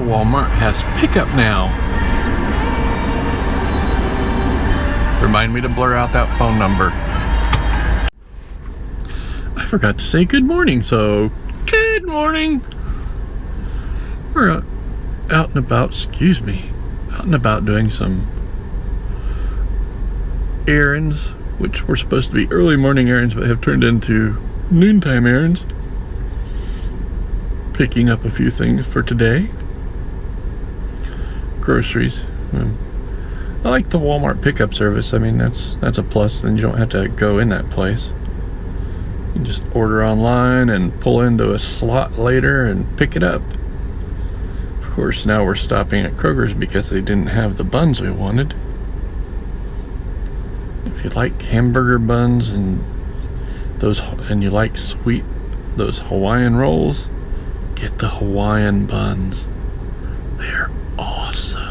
Walmart has pickup now. Remind me to blur out that phone number. I forgot to say good morning, so good morning. We're out and about, out and about doing some errands, which were supposed to be early morning errands but have turned into noontime errands. Picking up a few things for today. Groceries. I like the Walmart pickup service. I mean, that's a plus. Then you don't have to go in that place. You can just order online and pull into a slot later and pick it up. Of course, now we're stopping at Kroger's because they didn't have the buns we wanted. If you like hamburger buns and you like those Hawaiian rolls, get the Hawaiian buns. They're awesome.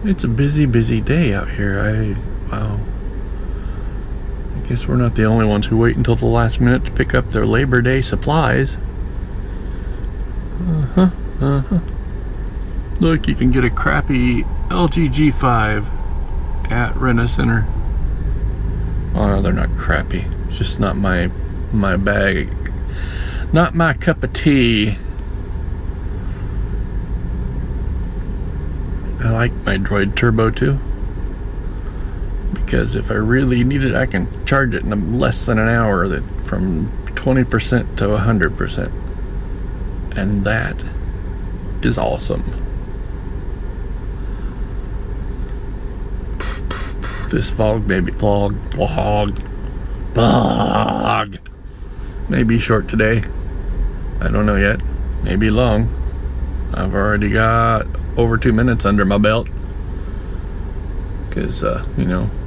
It's a busy day out here. Wow. I guess we're not the only ones who wait until the last minute to pick up their Labor Day supplies. Look, you can get a crappy LG G5 at Rent-A-Center. Oh no, they're not crappy. It's just not my bag. Not my cup of tea. I like my Droid Turbo too, because if I really need it, I can charge it in less than an hour, from 20% to 100%, and that is awesome. This vlog may be short today. I don't know yet. Maybe long. I've already got over 2 minutes under my belt because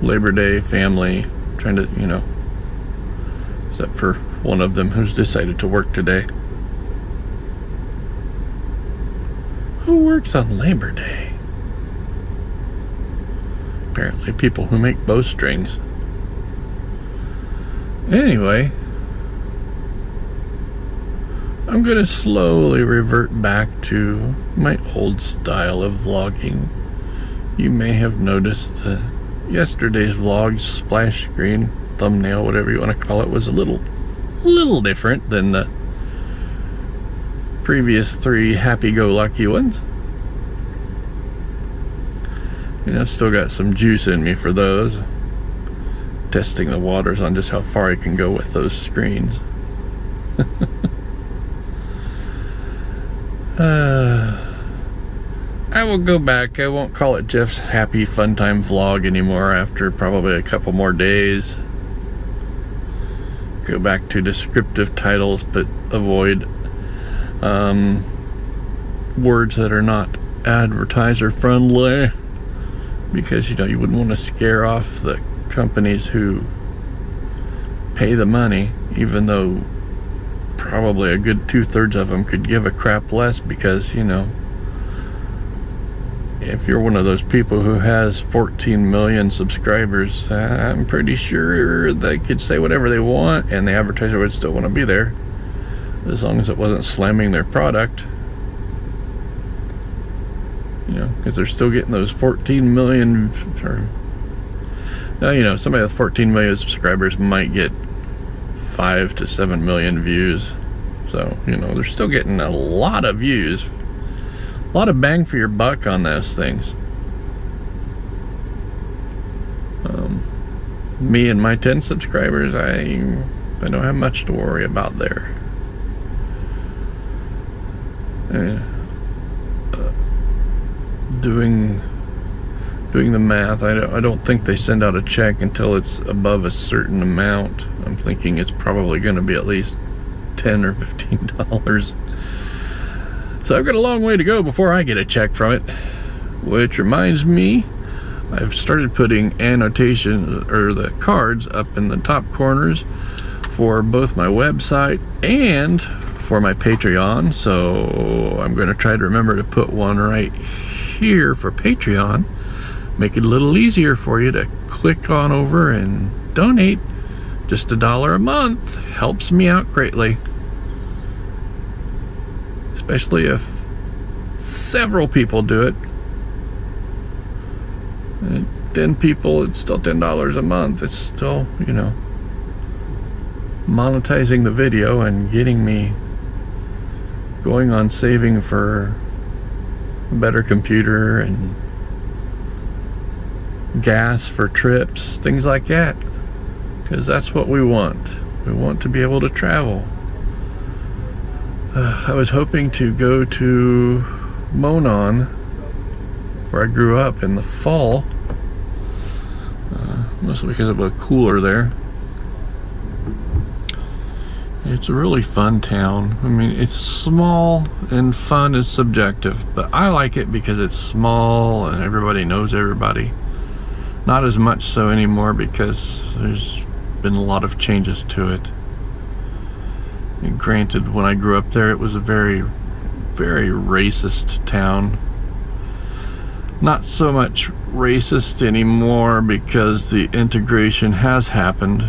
Labor Day, family, trying to, except for one of them who's decided to work today. Who works on Labor Day? Apparently people who make bowstrings. Anyway, I'm going to slowly revert back to my old style of vlogging. You may have noticed yesterday's vlog splash screen, thumbnail, whatever you want to call it, was a little different than the previous 3 happy-go-lucky ones. I've still got some juice in me for those. Testing the waters on just how far I can go with those screens. I will go back. I won't call it Jeff's Happy Fun Time Vlog anymore after probably a couple more days. Go back to descriptive titles, but avoid words that are not advertiser friendly, because you wouldn't want to scare off the companies who pay the money, even though probably a good 2/3 of them could give a crap less, because if you're one of those people who has 14 million subscribers, I'm pretty sure they could say whatever they want and the advertiser would still want to be there, as long as it wasn't slamming their product. Because they're still getting those 14 million. Now, somebody with 14 million subscribers might get 5 to 7 million views. So, they're still getting a lot of views. A lot of bang for your buck on those things. Me and my 10 subscribers, I don't have much to worry about there. Doing the math, I don't think they send out a check until it's above a certain amount. I'm thinking it's probably going to be at least $10 or $15. So I've got a long way to go before I get a check from it. Which reminds me, I've started putting annotations, or the cards, up in the top corners for both my website and for my Patreon. So I'm going to try to remember to put one right here for Patreon. Make it a little easier for you to click on over and donate. Just $1 a month helps me out greatly. especially if several people do it. And 10 people, it's still $10 a month. It's still, you know, monetizing the video and getting me going on saving for a better computer and gas for trips, things like that, because that's what we want. We want to be able to travel. I was hoping to go to Monon, where I grew up, in the fall, mostly because of a cooler there. It's a really fun town. I mean, it's small, and fun is subjective, but I like it because it's small and everybody knows everybody. Not as much so anymore because there's been a lot of changes to it. And granted, when I grew up there, it was a very, very racist town. Not so much racist anymore because the integration has happened,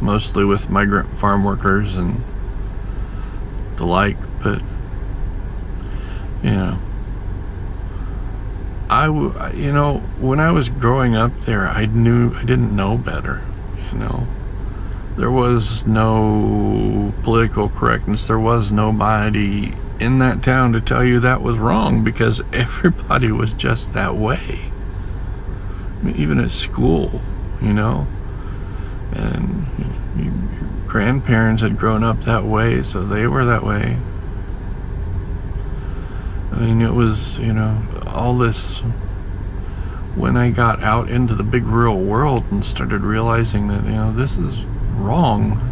mostly with migrant farm workers and the like, but you know, you know, when I was growing up there, I didn't know better, you know. There was no political correctness. There was nobody in that town to tell you that was wrong, because everybody was just that way. I mean, even at school, you know, and your grandparents had grown up that way, so they were that way. I mean, it was, you know, all this. When I got out into the big real world and started realizing that, you know, this is wrong,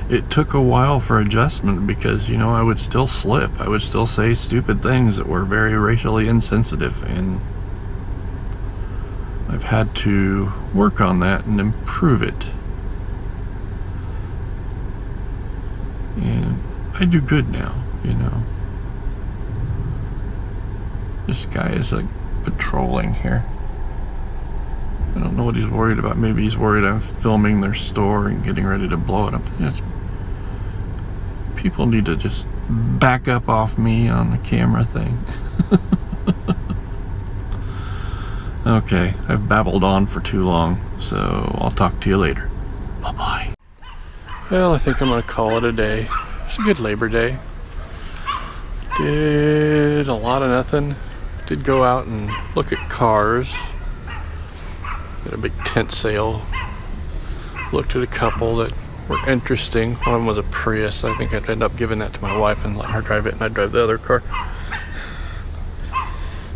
it took a while for adjustment, because, you know, I would still slip. I would still say stupid things that were very racially insensitive, and I've had to work on that and improve it. And I do good now, you know. This guy is like patrolling here. I don't know what he's worried about. Maybe he's worried I'm filming their store and getting ready to blow it up. People need to just back up off me on the camera thing. Okay, I've babbled on for too long, so I'll talk to you later. Bye-bye. Well, I think I'm gonna call it a day. It's a good Labor Day. Did a lot of nothing. Did go out and look at cars. Did a big tent sale. Looked at a couple that were interesting. One was a Prius. I think I'd end up giving that to my wife and let her drive it, and I'd drive the other car.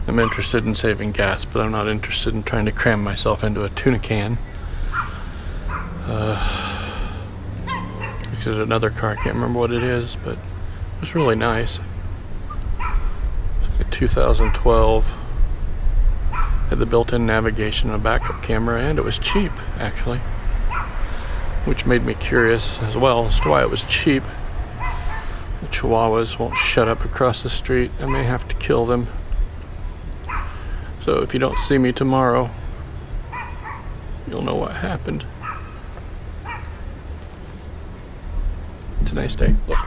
I'm interested in saving gas, but I'm not interested in trying to cram myself into a tuna can. There's another car, I can't remember what it is, but it was really nice. It's like a 2012. Had the built-in navigation and a backup camera, and it was cheap, actually. Which made me curious as well as to why it was cheap. The Chihuahuas won't shut up across the street. I may have to kill them. So if you don't see me tomorrow, you'll know what happened. It's a nice day. Look.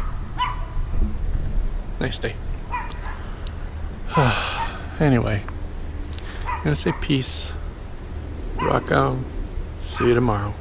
Nice day. Anyway, I'm gonna say peace. Rock on. See you tomorrow.